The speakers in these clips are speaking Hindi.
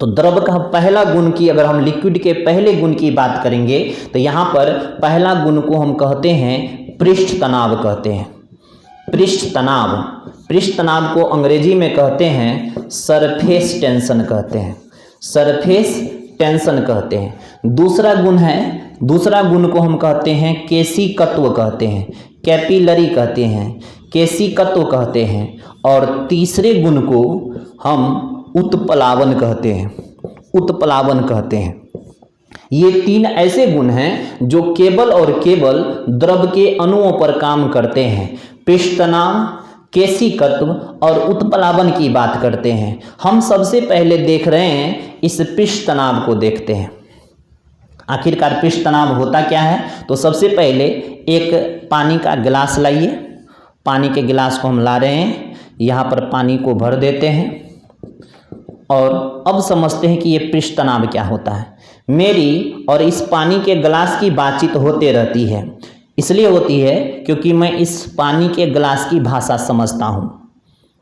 तो द्रव का पहला गुण की अगर हम लिक्विड के पहले गुण की बात करेंगे तो यहाँ पर पहला गुण को हम कहते हैं पृष्ठ तनाव कहते हैं। पृष्ठ तनाव, पृष्ठ तनाव को अंग्रेजी में कहते हैं सरफेस टेंशन कहते हैं, सरफेस टेंशन कहते हैं। दूसरा गुण है, दूसरा गुण को हम कहते हैं केशिकत्व कहते हैं, कैपिलरी कहते हैं, केशिकत्व कहते हैं। और तीसरे गुण को हम उत्प्लावन कहते हैं, उत्प्लावन कहते हैं। ये तीन ऐसे गुण हैं जो केवल और केवल द्रव के अणुओं पर काम करते हैं। पृष्ठ तनाव, केशिकत्व और उत्प्लावन की बात करते हैं। हम सबसे पहले देख रहे हैं इस पृष्ठ तनाव को देखते हैं। आखिरकार पृष्ठ तनाव होता क्या है? तो सबसे पहले एक पानी का गिलास लाइए, पानी के गिलास को हम ला रहे हैं, यहाँ पर पानी को भर देते हैं और अब समझते हैं कि ये पृष्ठ तनाव क्या होता है। मेरी और इस पानी के गिलास की बातचीत होते रहती है, इसलिए होती है क्योंकि मैं इस पानी के गिलास की भाषा समझता हूँ।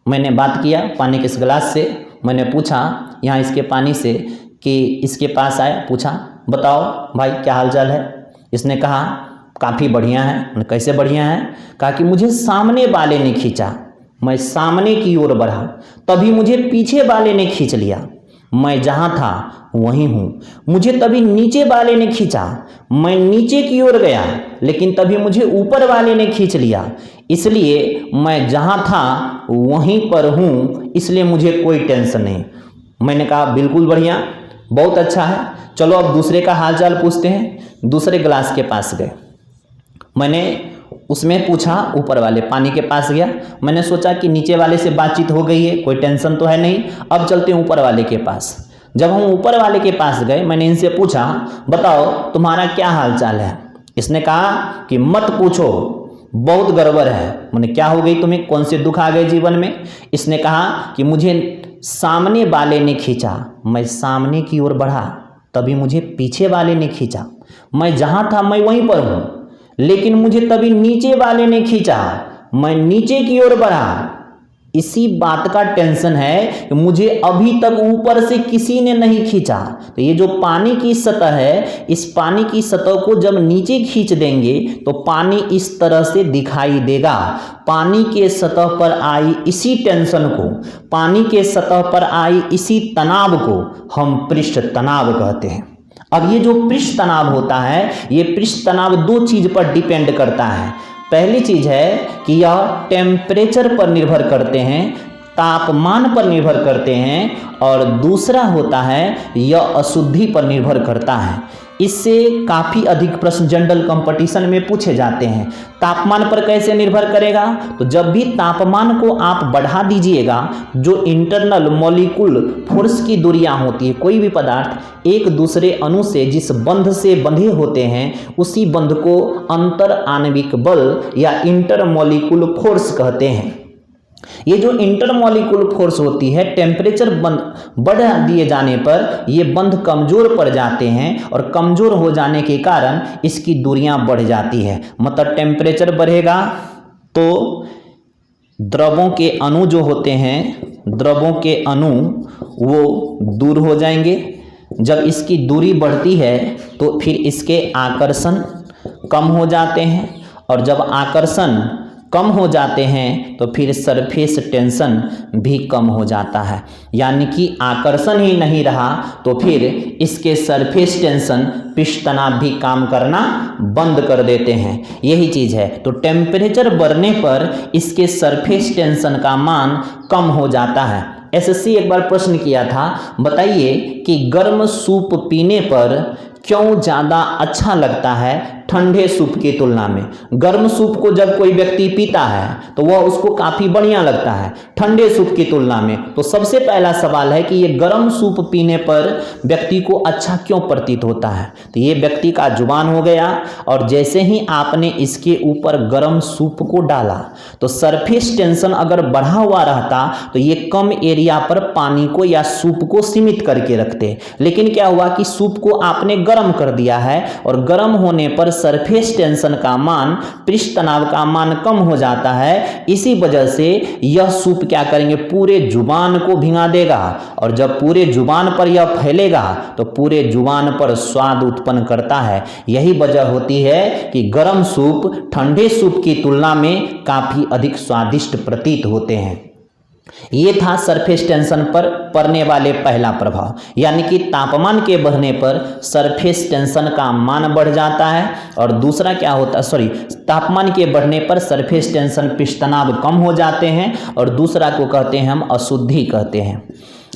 मैंने बात किया पानी के इस गिलास से, मैंने पूछा यहाँ इसके पानी से कि इसके पास आया, पूछा बताओ भाई क्या हालचाल है। इसने कहा काफ़ी बढ़िया है। मैंने कैसे बढ़िया है? कहा कि मुझे सामने वाले ने खींचा, मैं सामने की ओर बढ़ा, तभी मुझे पीछे वाले ने खींच लिया, मैं जहाँ था वहीं हूँ। मुझे तभी नीचे वाले ने खींचा, मैं नीचे की ओर गया, लेकिन तभी मुझे ऊपर वाले ने खींच लिया, इसलिए मैं जहाँ था वहीं पर हूँ, इसलिए मुझे कोई टेंशन नहीं। मैंने कहा बिल्कुल बढ़िया, बहुत अच्छा है, चलो अब दूसरे का हालचाल पूछते हैं। दूसरे गिलास के पास गए, मैंने उसमें पूछा, ऊपर वाले पानी के पास गया, मैंने सोचा कि नीचे वाले से बातचीत हो गई है, कोई टेंशन तो है नहीं, अब चलते हैं ऊपर वाले के पास। जब हम ऊपर वाले के पास गए, मैंने इनसे पूछा बताओ तुम्हारा क्या हालचाल है। इसने कहा कि मत पूछो, बहुत गड़बड़ है। मैंने क्या हो गई तुम्हें, कौन से दुख आ गए जीवन में? इसने कहा कि मुझे सामने वाले ने खींचा, मैं सामने की ओर बढ़ा, तभी मुझे पीछे वाले ने खींचा, मैं जहाँ था मैं वहीं पर हूँ, लेकिन मुझे तभी नीचे वाले ने खींचा, मैं नीचे की ओर बढ़ा। इसी बात का टेंशन है कि मुझे अभी तक ऊपर से किसी ने नहीं खींचा। तो ये जो पानी की सतह है, इस पानी की सतह को जब नीचे खींच देंगे तो पानी इस तरह से दिखाई देगा। पानी के सतह पर आई इसी टेंशन को, पानी के सतह पर आई इसी तनाव को हम पृष्ठ तनाव कहते हैं। अब ये जो पृष्ठ तनाव होता है, ये पृष्ठ तनाव दो चीज पर डिपेंड करता है। पहली चीज है कि यह टेम्परेचर पर निर्भर करते हैं, तापमान पर निर्भर करते हैं, और दूसरा होता है यह अशुद्धि पर निर्भर करता है। इससे काफ़ी अधिक प्रश्न जनरल कंपटीशन में पूछे जाते हैं। तापमान पर कैसे निर्भर करेगा? तो जब भी तापमान को आप बढ़ा दीजिएगा, जो इंटरनल मॉलिक्यूल फोर्स की दूरियां होती है, कोई भी पदार्थ एक दूसरे अणु से जिस बंध से बंधे होते हैं, उसी बंध को अंतर आणविक बल या इंटरमॉलिक्यूल फोर्स कहते हैं। ये जो इंटरमॉलिक्यूल फोर्स होती है, टेम्परेचर बढ़ दिए जाने पर ये बंध कमजोर पड़ जाते हैं, और कमजोर हो जाने के कारण इसकी दूरियां बढ़ जाती है। मतलब टेम्परेचर बढ़ेगा तो द्रवों के अणु जो होते हैं, द्रवों के अणु वो दूर हो जाएंगे। जब इसकी दूरी बढ़ती है तो फिर इसके आकर्षण कम हो जाते हैं, और जब आकर्षण कम हो जाते हैं तो फिर सरफेस टेंशन भी कम हो जाता है। यानी कि आकर्षण ही नहीं रहा तो फिर इसके सरफेस टेंशन, पृष्ठ तनाव भी काम करना बंद कर देते हैं। यही चीज़ है। तो टेम्परेचर बढ़ने पर इसके सरफेस टेंशन का मान कम हो जाता है। एसएससी एक बार प्रश्न किया था, बताइए कि गर्म सूप पीने पर क्यों ज़्यादा अच्छा लगता है ठंडे सूप की तुलना में। गर्म सूप को जब कोई व्यक्ति पीता है तो वह उसको काफ़ी बढ़िया लगता है ठंडे सूप की तुलना में। तो सबसे पहला सवाल है कि ये गर्म सूप पीने पर व्यक्ति को अच्छा क्यों प्रतीत होता है। तो ये व्यक्ति का जुबान हो गया, और जैसे ही आपने इसके ऊपर गर्म सूप को डाला तो सरफेस टेंशन अगर बढ़ा हुआ रहता तो ये कम एरिया पर पानी को या सूप को सीमित करके रखते, लेकिन क्या हुआ कि सूप को आपने गर्म कर दिया है और गर्म होने पर सरफेस टेंशन का मान, पृष्ठ तनाव का मान कम हो जाता है। इसी वजह से यह सूप क्या करेंगे, पूरे जुबान को भिंगा देगा और जब पूरे जुबान पर यह फैलेगा तो पूरे जुबान पर स्वाद उत्पन्न करता है। यही वजह होती है कि गर्म सूप ठंडे सूप की तुलना में काफी अधिक स्वादिष्ट प्रतीत होते हैं। ये था सरफेस टेंशन पर पड़ने वाले पहला प्रभाव, यानी कि तापमान के बढ़ने पर सरफेस टेंशन का मान बढ़ जाता है। और दूसरा क्या होता है, तापमान के बढ़ने पर सरफेस टेंशन, पृष्ठ तनाव कम हो जाते हैं। और दूसरा को कहते हैं हम अशुद्धि कहते हैं।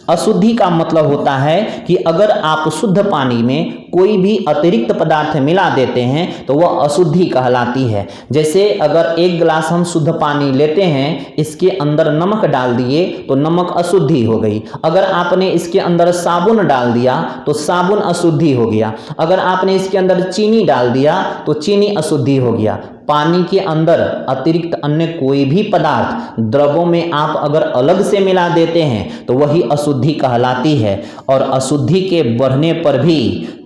अशुद्धि का मतलब होता है कि अगर आप शुद्ध पानी में कोई भी अतिरिक्त पदार्थ मिला देते हैं तो वह अशुद्धि कहलाती है। जैसे अगर एक गिलास हम शुद्ध पानी लेते हैं, इसके अंदर नमक डाल दिए तो नमक अशुद्धि हो गई। अगर आपने इसके अंदर साबुन डाल दिया तो साबुन अशुद्धि हो गया। अगर आपने इसके अंदर चीनी डाल दिया तो चीनी अशुद्धि हो गया। पानी के अंदर अतिरिक्त अन्य कोई भी पदार्थ द्रवों में आप अगर अलग से मिला देते हैं तो वही अशुद्धि कहलाती है। और अशुद्धि के बढ़ने पर भी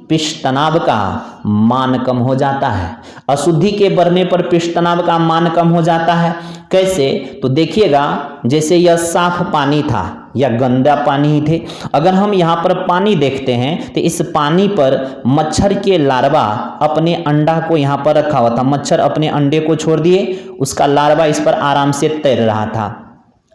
पृष्ठ तनाव का मान कम हो जाता है। अशुद्धि के बढ़ने पर पृष्ठ तनाव का मान कम हो जाता है। कैसे, तो देखिएगा, जैसे यह साफ पानी था या गंदा पानी ही थे, अगर हम यहाँ पर पानी देखते हैं तो इस पानी पर मच्छर के लार्वा अपने अंडा को यहाँ पर रखा हुआ था। मच्छर अपने अंडे को छोड़ दिए, उसका लार्वा इस पर आराम से तैर रहा था।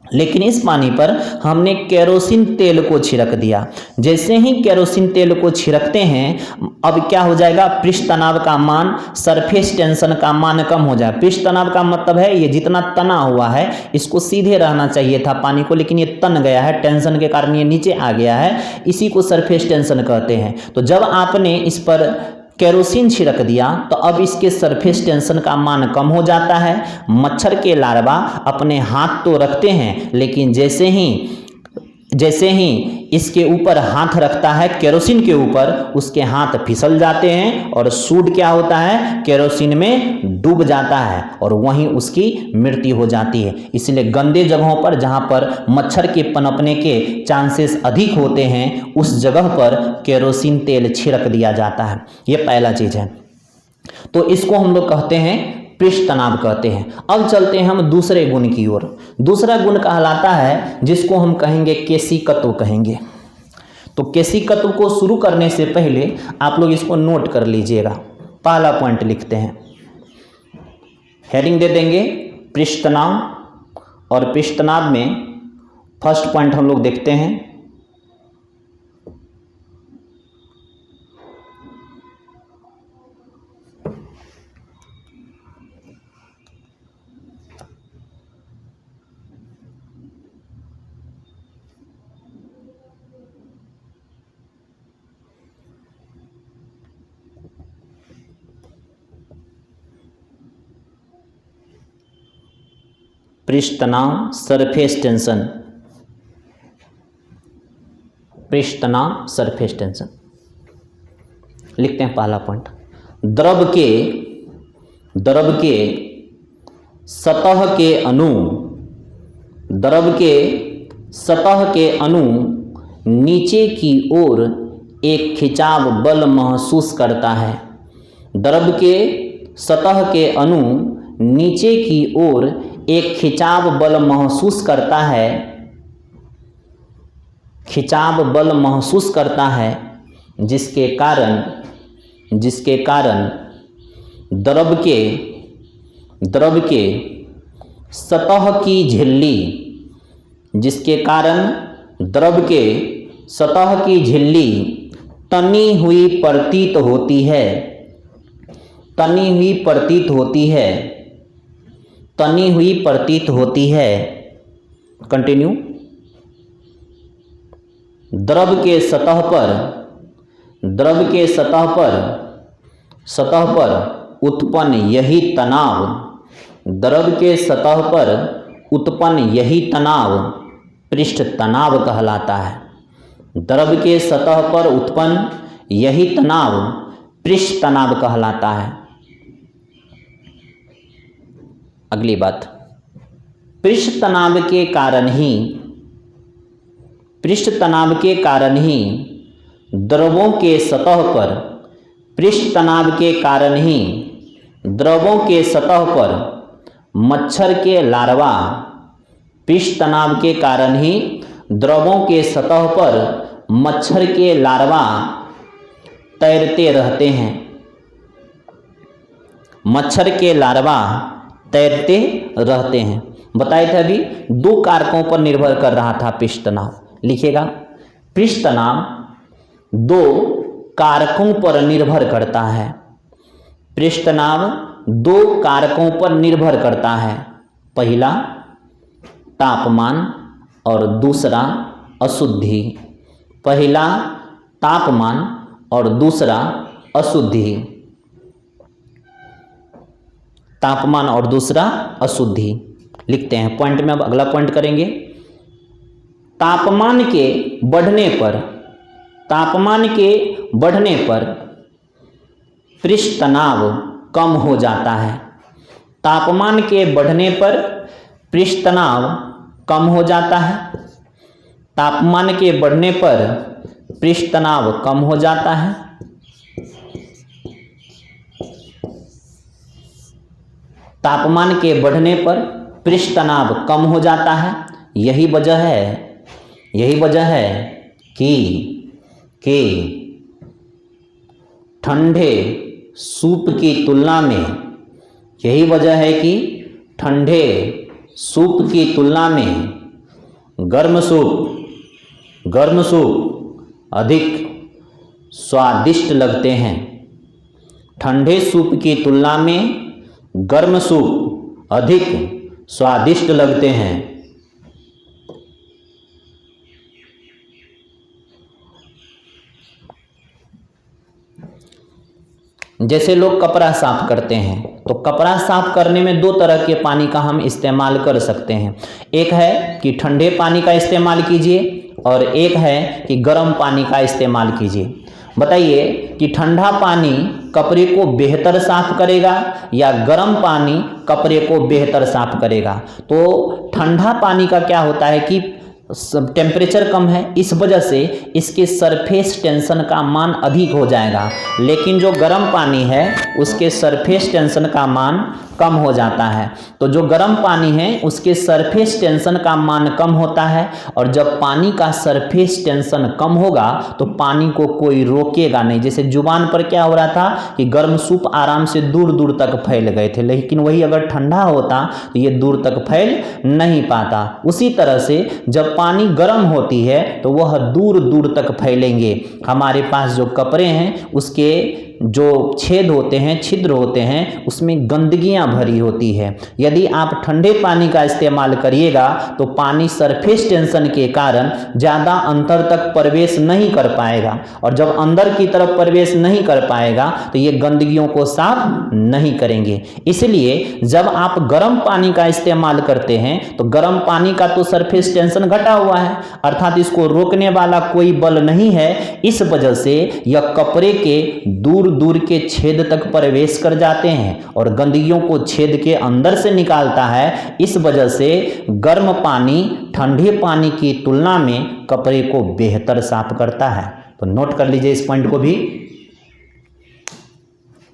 लेकिन इस पानी पर हमने केरोसिन तेल को छिड़क दिया। जैसे ही केरोसिन तेल को छिड़कते हैं, अब क्या हो जाएगा, पृष्ठ तनाव का मान, सरफेस टेंशन का मान कम हो जाए। पृष्ठ तनाव का मतलब है ये जितना तना हुआ है, इसको सीधे रहना चाहिए था पानी को, लेकिन ये तन गया है, टेंशन के कारण ये नीचे आ गया है, इसी को सरफेस टेंशन कहते हैं। तो जब आपने इस पर केरोसिन छिड़क दिया तो अब इसके सरफेस टेंशन का मान कम हो जाता है। मच्छर के लार्वा अपने हाथ तो रखते हैं, लेकिन जैसे ही इसके ऊपर हाथ रखता है केरोसिन के ऊपर, उसके हाथ फिसल जाते हैं और सूट क्या होता है, केरोसिन में डूब जाता है और वहीं उसकी मृत्यु हो जाती है। इसलिए गंदे जगहों पर जहां पर मच्छर के पनपने के चांसेस अधिक होते हैं, उस जगह पर केरोसिन तेल छिड़क दिया जाता है। यह पहला चीज है। तो इसको हम लोग कहते हैं पृष्ठ तनाव कहते हैं। अब चलते हैं हम दूसरे गुण की ओर। दूसरा गुण कहलाता है जिसको हम कहेंगे केशिकत्व कहेंगे। तो केशिकत्व को शुरू करने से पहले आप लोग इसको नोट कर लीजिएगा। पहला पॉइंट लिखते हैं, हेडिंग दे देंगे पृष्ठ तनाव, और पृष्ठ तनाव में फर्स्ट पॉइंट हम लोग देखते हैं पृष्ठ तनाव, सरफेस टेंशन। पृष्ठ तनाव, सरफेस टेंशन लिखते हैं। पहला पॉइंट, द्रव के सतह के अणु, द्रव के सतह के अणु नीचे की ओर एक खिंचाव बल महसूस करता है। द्रव के सतह के अणु नीचे की ओर एक खिंचाव बल महसूस करता है, खिंचाव बल महसूस करता है, जिसके कारण द्रव के सतह की झिल्ली, जिसके कारण द्रव के सतह की झिल्ली तनी हुई प्रतीत होती है, तनी हुई प्रतीत होती है, तनी हुई प्रतीत होती है। कंटिन्यू। द्रव के सतह पर उत्पन्न यही तनाव, द्रव के सतह पर उत्पन्न यही तनाव पृष्ठ तनाव कहलाता है। द्रव के सतह पर उत्पन्न यही तनाव पृष्ठ तनाव कहलाता है। अगली बात, पृष्ठ तनाव के कारण ही द्रवों के सतह पर पृष्ठ तनाव के कारण ही द्रवों के सतह पर मच्छर के लार्वा, पृष्ठ तनाव के कारण ही द्रवों के सतह पर मच्छर के लार्वा तैरते रहते हैं। मच्छर के लार्वा तैरते रहते हैं। बताए थे अभी 2 कारकों पर निर्भर कर रहा था पृष्ठ तनाव। लिखिएगा, पृष्ठ तनाव 2 कारकों पर निर्भर करता है। पृष्ठ तनाव 2 कारकों पर निर्भर करता है। पहला तापमान और दूसरा अशुद्धि। पहला तापमान और दूसरा अशुद्धि। तापमान और दूसरा अशुद्धि। लिखते हैं पॉइंट में। अब अगला पॉइंट करेंगे। तापमान के बढ़ने पर पृष्ठ तनाव कम हो जाता है। तापमान के बढ़ने पर पृष्ठ तनाव कम हो जाता है। तापमान के बढ़ने पर पृष्ठ तनाव कम हो जाता है। तापमान के बढ़ने पर पृष्ठ तनाव कम हो जाता है। यही वजह है कि ठंडे सूप की तुलना में, यही वजह है कि ठंडे सूप की तुलना में गर्म सूप अधिक स्वादिष्ट लगते हैं। ठंडे सूप की तुलना में गर्म सूप अधिक स्वादिष्ट लगते हैं। जैसे लोग कपड़ा साफ करते हैं, तो कपड़ा साफ करने में 2 तरह के पानी का हम इस्तेमाल कर सकते हैं। एक है कि ठंडे पानी का इस्तेमाल कीजिए और एक है कि गर्म पानी का इस्तेमाल कीजिए। बताइए कि ठंडा पानी कपड़े को बेहतर साफ करेगा या गर्म पानी कपड़े को बेहतर साफ करेगा। तो ठंडा पानी का क्या होता है कि टेम्परेचर कम है, इस वजह से इसके सरफेस टेंशन का मान अधिक हो जाएगा। लेकिन जो गर्म पानी है उसके सरफेस टेंशन का मान कम हो जाता है। तो जो गर्म पानी है उसके सरफेस टेंशन का मान कम होता है, और जब पानी का सरफेस टेंशन कम होगा तो पानी को कोई रोकेगा नहीं। जैसे जुबान पर क्या हो रहा था कि गर्म सूप आराम से दूर दूर तक फैल गए थे, लेकिन वही अगर ठंडा होता तो ये दूर तक फैल नहीं पाता। उसी तरह से जब पानी गर्म होती है तो वह दूर दूर तक फैलेंगे। हमारे पास जो कपड़े हैं उसके जो छेद होते हैं, छिद्र होते हैं, उसमें गंदगियां भरी होती है। यदि आप ठंडे पानी का इस्तेमाल करिएगा तो पानी सरफेस टेंशन के कारण ज़्यादा अंतर तक प्रवेश नहीं कर पाएगा, और जब अंदर की तरफ प्रवेश नहीं कर पाएगा तो ये गंदगियों को साफ नहीं करेंगे। इसलिए जब आप गर्म पानी का इस्तेमाल करते हैं तो गर्म पानी का तो सरफेस टेंशन घटा हुआ है, अर्थात इसको रोकने वाला कोई बल नहीं है। इस वजह से यह कपड़े के दूर दूर के छेद तक प्रवेश कर जाते हैं और गंदगियों को छेद के अंदर से निकालता है। इस वजह से गर्म पानी ठंडे पानी की तुलना में कपड़े को बेहतर साफ करता है। तो नोट कर लीजिए इस पॉइंट को भी।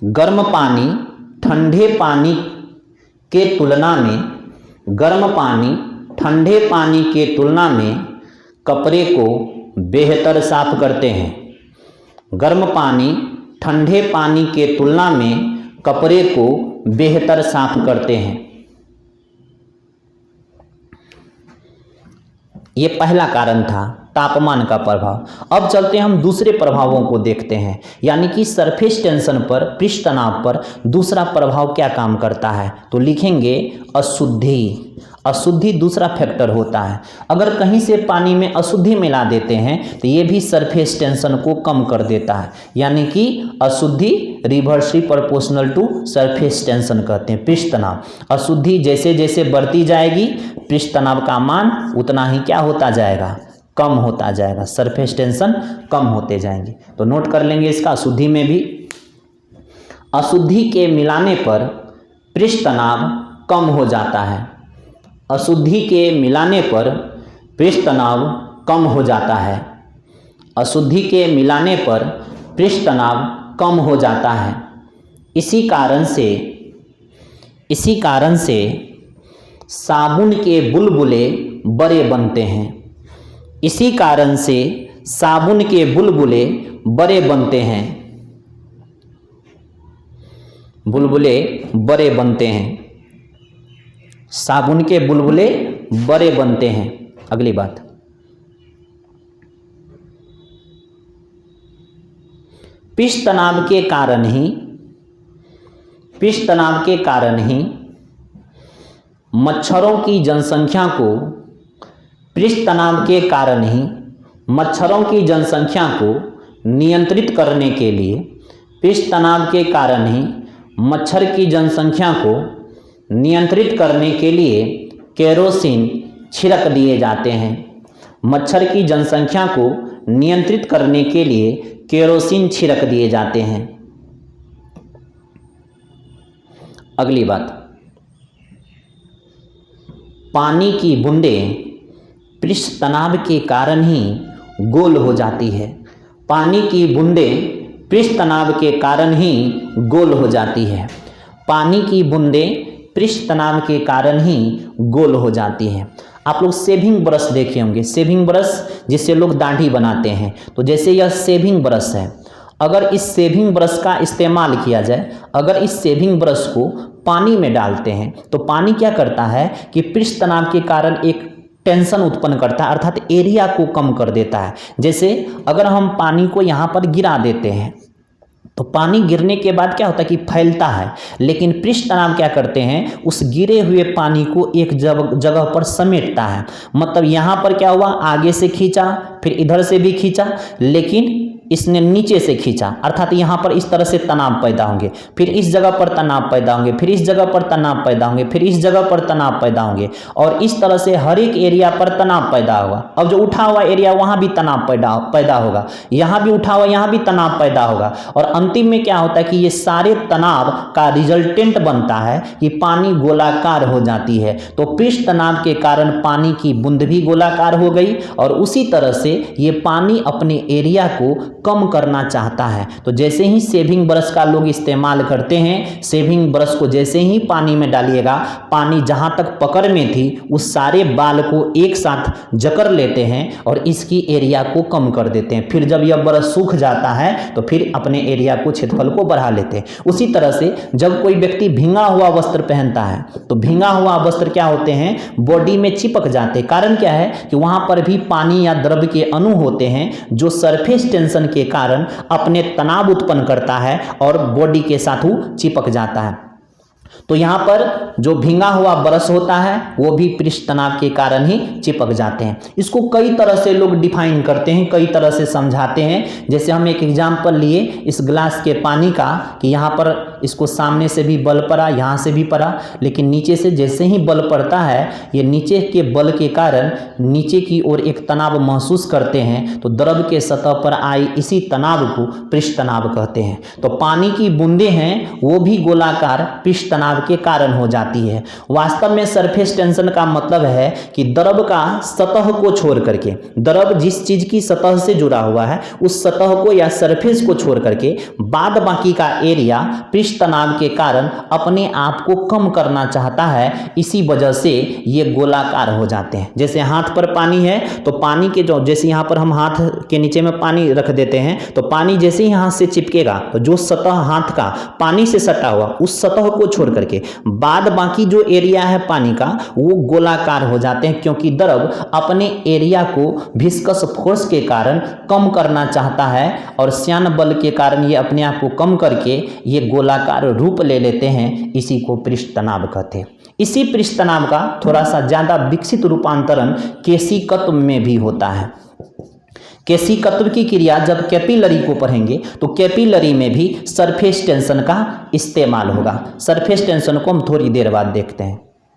गर्म पानी ठंडे पानी के तुलना में, गर्म पानी ठंडे पानी के तुलना में कपड़े को बेहतर साफ करते हैं। गर्म पानी ठंडे पानी के तुलना में कपड़े को बेहतर साफ करते हैं। ये पहला कारण था, तापमान का प्रभाव। अब चलते हैं हम दूसरे प्रभावों को देखते हैं, यानी कि सरफेस टेंशन पर, पृष्ठ तनाव पर दूसरा प्रभाव क्या काम करता है। तो लिखेंगे अशुद्धि। अशुद्धि दूसरा फैक्टर होता है। अगर कहीं से पानी में अशुद्धि मिला देते हैं तो ये भी सरफेस टेंशन को कम कर देता है, यानी कि अशुद्धि reversely proportional to surface tension कहते हैं पृष्ठ तनाव। अशुद्धि जैसे जैसे बढ़ती जाएगी पृष्ठ तनाव का मान उतना ही क्या होता जाएगा, कम होता जाएगा, सरफेस टेंशन कम होते जाएंगे। तो नोट कर लेंगे इसका। अशुद्धि में भी अशुद्धि के मिलाने पर पृष्ठ तनाव कम हो जाता है। अशुद्धि के मिलाने पर पृष्ठ तनाव कम हो जाता है। अशुद्धि के मिलाने पर पृष्ठ तनाव कम हो जाता है। इसी कारण से साबुन के बुलबुले बड़े बनते हैं। इसी कारण से साबुन के बुलबुले बड़े बनते हैं। बुलबुले बड़े बनते हैं। साबुन के बुलबुले बड़े बनते हैं। अगली बात, पृष्ठ तनाव के कारण ही मच्छरों की जनसंख्या को नियंत्रित करने के लिए केरोसिन छिड़क दिए जाते हैं। मच्छर की जनसंख्या को नियंत्रित करने के लिए केरोसिन छिड़क दिए जाते हैं। अगली बात, पानी की बूंदें पृष्ठ तनाव के कारण ही गोल हो जाती है। पानी की बूंदें पृष्ठ तनाव के कारण ही गोल हो जाती है। पानी की बूंदें पृष्ठ तनाव के कारण ही गोल हो जाती हैं। आप लोग सेविंग ब्रश देखे होंगे, सेविंग ब्रश जिससे लोग दाढ़ी बनाते हैं। तो जैसे यह सेविंग ब्रश है, अगर इस सेविंग ब्रश का इस्तेमाल किया जाए, अगर इस सेविंग ब्रश को पानी में डालते हैं तो पानी क्या करता है कि पृष्ठ तनाव के कारण एक टेंशन उत्पन्न करता है, अर्थात एरिया को कम कर देता है। जैसे अगर हम पानी को यहाँ पर गिरा देते हैं तो पानी गिरने के बाद क्या होता है कि फैलता है, लेकिन पृष्ठ तनाव क्या करते हैं, उस गिरे हुए पानी को एक जगह पर समेटता है। मतलब यहाँ पर क्या हुआ, आगे से खींचा, फिर इधर से भी खींचा, लेकिन इसने नीचे से खींचा, अर्थात यहाँ पर इस तरह से तनाव पैदा होंगे, फिर इस जगह पर तनाव पैदा होंगे, फिर इस जगह पर तनाव पैदा होंगे, फिर इस जगह पर तनाव पैदा होंगे, और इस तरह से हर एक एरिया पर तनाव पैदा होगा। अब जो उठा हुआ एरिया वहाँ भी तनाव पैदा होगा, यहाँ भी उठा हुआ यहाँ भी तनाव पैदा होगा, और अंतिम में क्या होता है कि ये सारे तनाव का रिजल्टेंट बनता है कि पानी गोलाकार हो जाती है। तो पृष्ठ तनाव के कारण पानी की बूंद भी गोलाकार हो गई, और उसी तरह से ये पानी अपने एरिया को कम करना चाहता है। तो जैसे ही शेविंग ब्रश का लोग इस्तेमाल करते हैं, शेविंग ब्रश को जैसे ही पानी में डालिएगा, पानी जहां तक पकड़ में थी उस सारे बाल को एक साथ जकड़ लेते हैं और इसकी एरिया को कम कर देते हैं। फिर जब यह ब्रश सूख जाता है तो फिर अपने एरिया को, क्षेत्रफल को बढ़ा लेते हैं। उसी तरह से जब कोई व्यक्ति भींगा हुआ वस्त्र पहनता है तो भींगा हुआ वस्त्र क्या होते हैं, बॉडी में चिपक जाते हैं। कारण क्या है कि वहां पर भी पानी या द्रव के अणु होते हैं जो सरफेस टेंशन के कारण अपने तनाव उत्पन्न करता है और बॉडी के साथ वो चिपक जाता है। तो यहाँ पर जो भींगा हुआ ब्रश होता है वो भी पृष्ठ तनाव के कारण ही चिपक जाते हैं। इसको कई तरह से लोग डिफाइन करते हैं, कई तरह से समझाते हैं। जैसे हम एक एग्जाम्पल लिए इस ग्लास के पानी का कि यहाँ पर इसको सामने से भी बल पड़ा, यहाँ से भी पड़ा, लेकिन नीचे से जैसे ही बल पड़ता है, ये नीचे के बल के कारण नीचे की ओर एक तनाव महसूस करते हैं। तो द्रव के सतह पर आई इसी तनाव को पृष्ठ तनाव कहते हैं। तो पानी की बूंदें हैं वो भी गोलाकार पृष्ठ तनाव के कारण हो जाती है। वास्तव में सरफेस टेंशन का मतलब है कि द्रव का सतह को छोड़ करके, द्रव जिस चीज की सतह से जुड़ा हुआ है उस सतह को या सरफेस को छोड़ करके बाद बाकी का एरिया पृष्ठ तनाव के कारण अपने आप को कम करना चाहता है। इसी वजह से ये गोलाकार हो जाते हैं। जैसे हाथ पर पानी है तो पानी के जो, जैसे यहाँ पर हम हाथ के नीचे में पानी रख देते हैं तो पानी जैसे ही हाथ से चिपकेगा तो जो सतह हाथ का पानी से सटा हुआ उस सतह को छोड़ करके बाद बाकी जो एरिया है पानी का वो गोलाकार हो जाते हैं, क्योंकि द्रव अपने एरिया को विस्कस फोर्स के कारण कम करना चाहता है और श्यान बल के कारण ये अपने आप को कम करके ये गोलाकार रूप ले लेते हैं। इसी को पृष्ठ तनाव कहते हैं। इसी पृष्ठ तनाव का थोड़ा सा ज्यादा विकसित रूपांतरण केशिकत्व में भी होता है। केशिकत्व की क्रिया जब कैपिलरी को पढ़ेंगे तो कैपिलरी में भी सरफेस टेंशन का इस्तेमाल होगा। सरफेस टेंशन को हम थोड़ी देर बाद देखते हैं।